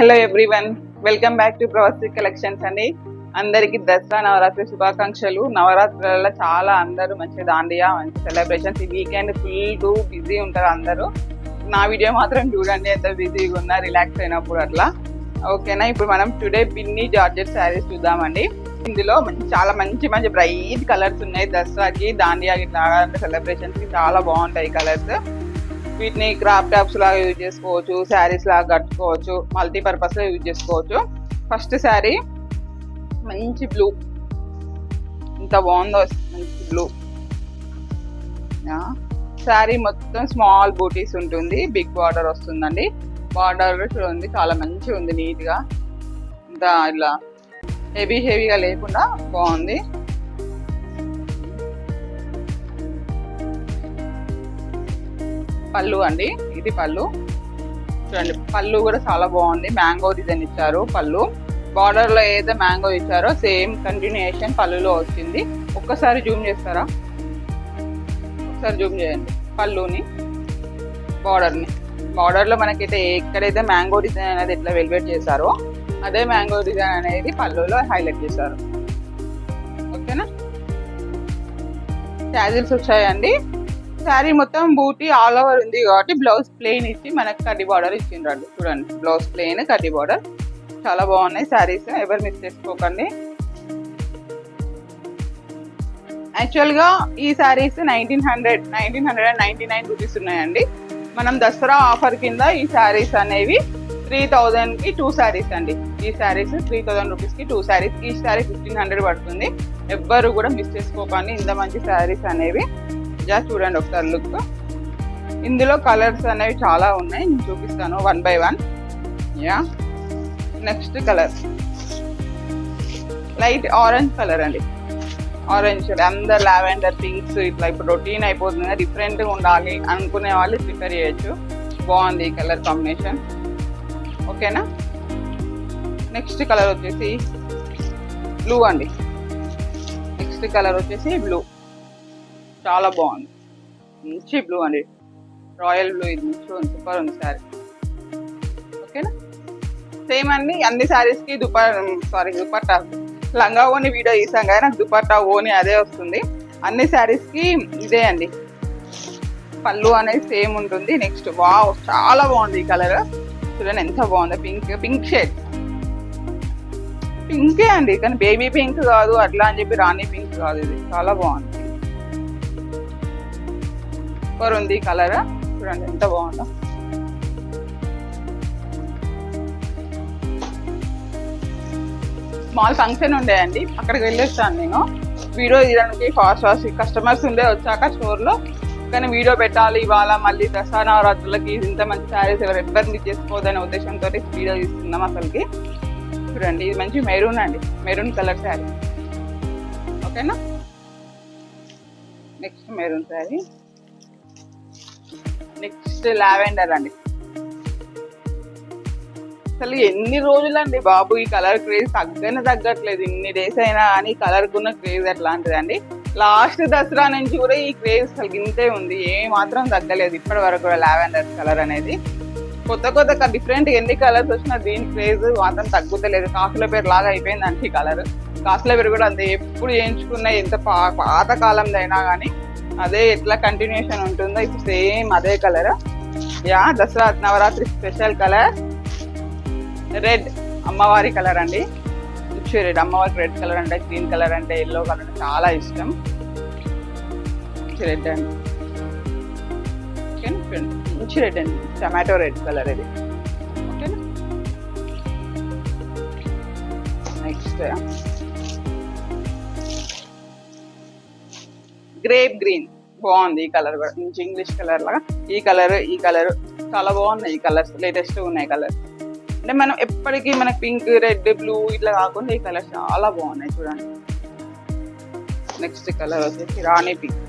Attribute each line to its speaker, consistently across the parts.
Speaker 1: Hello everyone, welcome back to ప్రవాసి collections అండి. అందరికి దసరా నవరాత్రి శుభాకాంక్షలు. నవరాత్రులలో చాలా అందరూ మంచి దాండియా, మంచి సెలబ్రేషన్స్. ఈ వీకెండ్ ఫుల్ బిజీ ఉంటారు అందరూ. నా వీడియో మాత్రం చూడండి ఎంత బిజీగా ఉన్నా, రిలాక్స్ అయినప్పుడు అట్లా. ఓకేనా, ఇప్పుడు మనం టుడే పిన్ని జార్జెట్ శారీస్ చూద్దామండి. ఇందులో చాలా మంచి మంచి బ్రైట్ కలర్స్ ఉన్నాయి. దసరాకి, దాండియా ఇట్లా సెలబ్రేషన్స్ కి చాలా బాగుంటాయి కలర్స్. వీటిని క్రాప్ టాప్స్ లాగా యూజ్ చేసుకోవచ్చు, శారీస్ లాగా కట్టుకోవచ్చు, మల్టీపర్పస్ లో యూజ్ చేసుకోవచ్చు. ఫస్ట్ శారీ మంచి బ్లూ, ఇంత బాగుందో మంచి బ్లూ. శారీ మొత్తం స్మాల్ బూటీస్ ఉంటుంది, బిగ్ బార్డర్ వస్తుందండి. బార్డర్ చూడండి చాలా మంచిగా ఉంది, నీట్ గా. ఇంత ఇలా హెవీగా లేకుండా బాగుంది. పళ్ళు అండి, ఇది పళ్ళు చూడండి. పళ్ళు కూడా చాలా బాగుంది, మ్యాంగో డిజైన్ ఇచ్చారు. పళ్ళు బార్డర్ లో ఏదో మ్యాంగో ఇచ్చారో సేమ్ కంటిన్యూషన్ పళ్ళులో వచ్చింది. ఒక్కసారి జూమ్ చేస్తారా, ఒకసారి జూమ్ చేయండి పళ్ళుని, బార్డర్ లో మనకైతే ఎక్కడైతే మ్యాంగో డిజైన్ అనేది ఎట్లా వెల్వెట్ చేశారో అదే మ్యాంగో డిజైన్ అనేది పళ్ళులో హైలైట్ చేశారు. ఓకేనా, ట్యాజిల్స్ వచ్చాయండి. శారీ మొత్తం బూటీ ఆల్ ఓవర్ ఉంది కాబట్టి బ్లౌజ్ ప్లెయిన్ ఇచ్చి మనకి కడ్డీ బార్డర్ ఇచ్చిండ్రండి. చూడండి, బ్లౌజ్ ప్లెయిన్, కడ్డీ బార్డర్. చాలా బాగున్నాయి శారీస్, ఎవరు మిస్ చేసుకోకండి. యాక్చువల్గా ఈ శారీస్ 1999 రూపీస్ ఉన్నాయండి. మనం దసరా ఆఫర్ కింద ఈ శారీస్ అనేవి 3000కి 2 శారీస్ అండి. ఈ శారీస్ 3000 రూపీస్కి 2 శారీస్. ఈ శారీ 1500 పడుతుంది. ఎవ్వరు కూడా మిస్ చేసుకోకండి, ఇంత మంచి శారీస్ అనేవి. జస్ట్ చూడండి ఒకసారి లుక్. ఇందులో కలర్స్ అనేవి చాలా ఉన్నాయి, నేను చూపిస్తాను 1 by 1. Yeah, next colour light orange colour అండి. ఆరెంజ్ అందరు లావెండర్, పింక్స్ ఇట్లా ఇప్పుడు రొటీన్ అయిపోతుంది, డిఫరెంట్గా ఉండాలి అనుకునే వాళ్ళు ప్రిఫర్ చేయొచ్చు. బాగుంది ఈ కలర్ కాంబినేషన్. ఓకేనా, నెక్స్ట్ కలర్ వచ్చేసి బ్లూ అండి. నెక్స్ట్ కలర్ వచ్చేసి బ్లూ, చాలా బాగుంది, మంచి బ్లూ అండి, రాయల్ బ్లూ. ఇది మంచిగా ఉంది, సూపర్ ఉంది శారీ. ఓకేనా, సేమ్ అండి అన్ని శారీస్కి దుపట్టా లంగా ఓని వీడియో తీసాం కదా, నాకు దుపట్టా ఓని అదే వస్తుంది. అన్ని శారీస్కి ఇదే అండి, పళ్ళు అనేది సేమ్ ఉంటుంది. నెక్స్ట్ వావ్, చాలా బాగుంది ఈ కలర్. చూడండి ఎంత బాగుంది, పింక్ షేడ్. పింకే అండి, కానీ బేబీ పింక్ కాదు అట్లా అని చెప్పి రాణి పింక్ కాదు, ఇది చాలా బాగుంది. సూపర్ ఉంది కలర్, చూడండి ఎంత బాగుందో. స్మాల్ ఫంక్షన్ ఉండేయండి, అక్కడికి వెళ్ళేస్తాను నేను. వీడియో తీయడానికి ఫాస్ట్ కస్టమర్స్ ఉండే వచ్చాక స్టోర్లో, కానీ వీడియో పెట్టాలి ఇవాళ, మళ్ళీ దసరా నవరాత్రులకి ఇంత మంచి శారీస్ ఎవరు మిస్ చేసుకోవద్దనే ఉద్దేశంతో వీడియో తీస్తున్నాం అసలుకి. చూడండి ఇది మంచి మెరూన్ అండి, మెరూన్ కలర్ శారీ. ఓకేనా, next maroon sari. Next lavender అండి. అసలు ఎన్ని రోజులండి బాబు ఈ కలర్ క్రేజ్ తగ్గట్లేదు. ఇన్ని డేస్ అయినా కానీ కలర్కున్న క్రేజ్ ఎట్లాంటిది అండి. లాస్ట్ దసరా నుంచి కూడా ఈ క్రేజ్ అసలు ఇంతే ఉంది, ఏ మాత్రం తగ్గలేదు ఇప్పటి వరకు కూడా. లావెండర్ కలర్ అనేది కొత్త డిఫరెంట్ ఎన్ని కలర్స్ వచ్చినా దీని క్రేజ్ మాత్రం తగ్గుతలేదు. కాసుల పేరు లాగా అయిపోయింది అంటే ఈ కలర్. కాసుల పేరు కూడా అంతే, ఎప్పుడు చేయించుకున్న ఎంత పాత కాలంలో అయినా కానీ అదే ఎట్లా కంటిన్యూషన్ ఉంటుందో ఇప్పుడు సేమ్ అదే colour. Yeah, Dasara Navratri special colour red, అమ్మవారి కలర్ అండి. మంచి రెడ్, అమ్మవారికి రెడ్ కలర్ అంటే, గ్రీన్ కలర్ అంటే, ఎల్లో కలర్ అంటే చాలా ఇష్టం. మంచి రెడ్ అండి, ఓకేనా, మంచి రెడ్ అండి, టమాటో రెడ్ కలర్ ఇది. ఓకేనా, నెక్స్ట్ గ్రేప్ గ్రీన్, బాగుంది ఈ కలర్ కూడా, మంచి ఇంగ్లీష్ కలర్ లాగా. ఈ కలర్ చాలా బాగున్నాయి. ఈ కలర్స్ లేటెస్ట్ ఉన్నాయి కలర్స్. అంటే మనం ఎప్పటికీ మనకి పింక్, రెడ్, బ్లూ ఇట్లా కాకుండా ఈ కలర్స్ చాలా బాగున్నాయి చూడండి. నెక్స్ట్ కలర్ వచ్చేసి రాణి పింక్.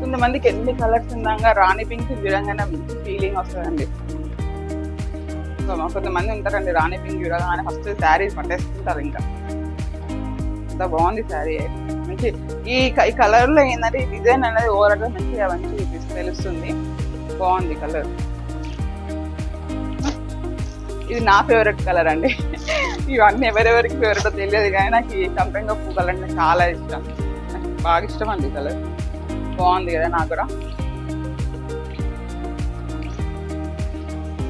Speaker 1: కొంతమందికి ఎన్ని కలర్స్ ఉందాక రాణి పింక్ చూడంగానే మంచి ఫీలింగ్ వస్తుందండి. కొంతమంది ఉంటారండి రాణి పింక్ చూడగానే ఫస్ట్ శారీస్ పట్టేసుకుంటారు. ఇంకా అంత బాగుంది శారీ. మంచి ఈ కలర్ లో ఏంటంటే డిజైన్ అనేది ఓవరాల్ గా మంచిగా చూపిస్తుంది. తెలుస్తుంది. బాగుంది కలర్. ఇది నా ఫేవరెట్ కలర్ అండి. ఇవన్నీ ఎవరెవరికి ఫేవరెట్ తెలియదు కానీ నాకు ఈ సంపెంగ పువ్వు కలర్ అంటే చాలా ఇష్టం. నాకు బాగా ఇష్టం అండి కలర్. బాగుంది కదా, నాకు కూడా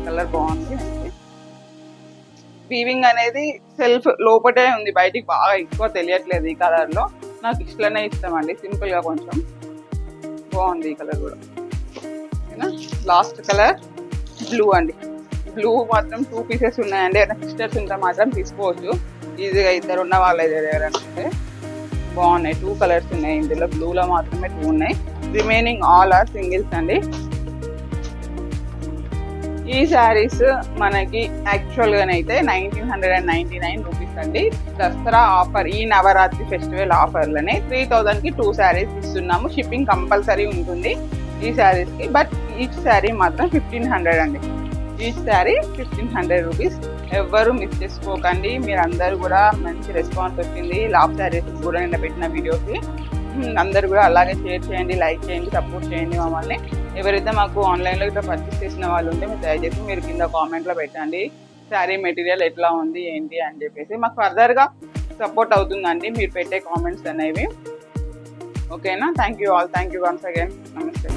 Speaker 1: కలర్ బాగుంది. వీవింగ్ అనేది సెల్ఫ్ లోపటే ఉంది, బయటికి బాగా ఎక్కువ తెలియట్లేదు ఈ కలర్ లో. నాకు ఇట్లనే ఇష్టం అండి, సింపుల్ గా కొంచెం బాగుంది ఈ కలర్ కూడా. ఓకేనా, లాస్ట్ కలర్ బ్లూ అండి. బ్లూ మాత్రం 2 పీసెస్ ఉన్నాయండి. ఏదైనా సిస్టర్స్ ఉంటే మాత్రం తీసుకోవచ్చు ఈజీగా, ఇద్దరు ఉన్న వాళ్ళ దగ్గర అంటే. బాగున్నాయి, 2 కలర్స్ ఉన్నాయి ఇందులో. బ్లూలో మాత్రమే 2 ఉన్నాయి, రిమైనింగ్ ఆల్ ఆర్ సింగిల్స్ అండి. ఈ శారీస్ మనకి యాక్చువల్ గానైతే 1999 రూపీస్ అండి. దసరా ఆఫర్, ఈ నవరాత్రి ఫెస్టివల్ ఆఫర్లోనే 3000 కి 2 శారీస్ ఇస్తున్నాము. షిప్పింగ్ కంపల్సరీ ఉంటుంది ఈ శారీస్ కి. బట్ ఈచ్ శారీ మాత్రం 1500 అండి. Each sari 1500 rupees. ఎవ్వరు మిస్ చేసుకోకండి. మీరందరూ కూడా మంచి రెస్పాన్స్ వచ్చింది లాస్ట్ శారీస్ కూడా నిన్న పెట్టిన వీడియోకి. అందరు కూడా అలాగే షేర్ చేయండి, లైక్ చేయండి, సపోర్ట్ చేయండి మమ్మల్ని. ఎవరైతే మాకు ఆన్లైన్లో ఇట్లా పర్చేస్ చేసిన వాళ్ళు ఉంటే మీరు దయచేసి మీరు కింద కామెంట్లో పెట్టండి శారీ మెటీరియల్ ఎట్లా ఉంది ఏంటి అని చెప్పేసి. మాకు ఫర్దర్గా సపోర్ట్ అవుతుందండి మీరు పెట్టే కామెంట్స్ అనేవి. ఓకేనా, thank you all, thank you once again, నమస్తే.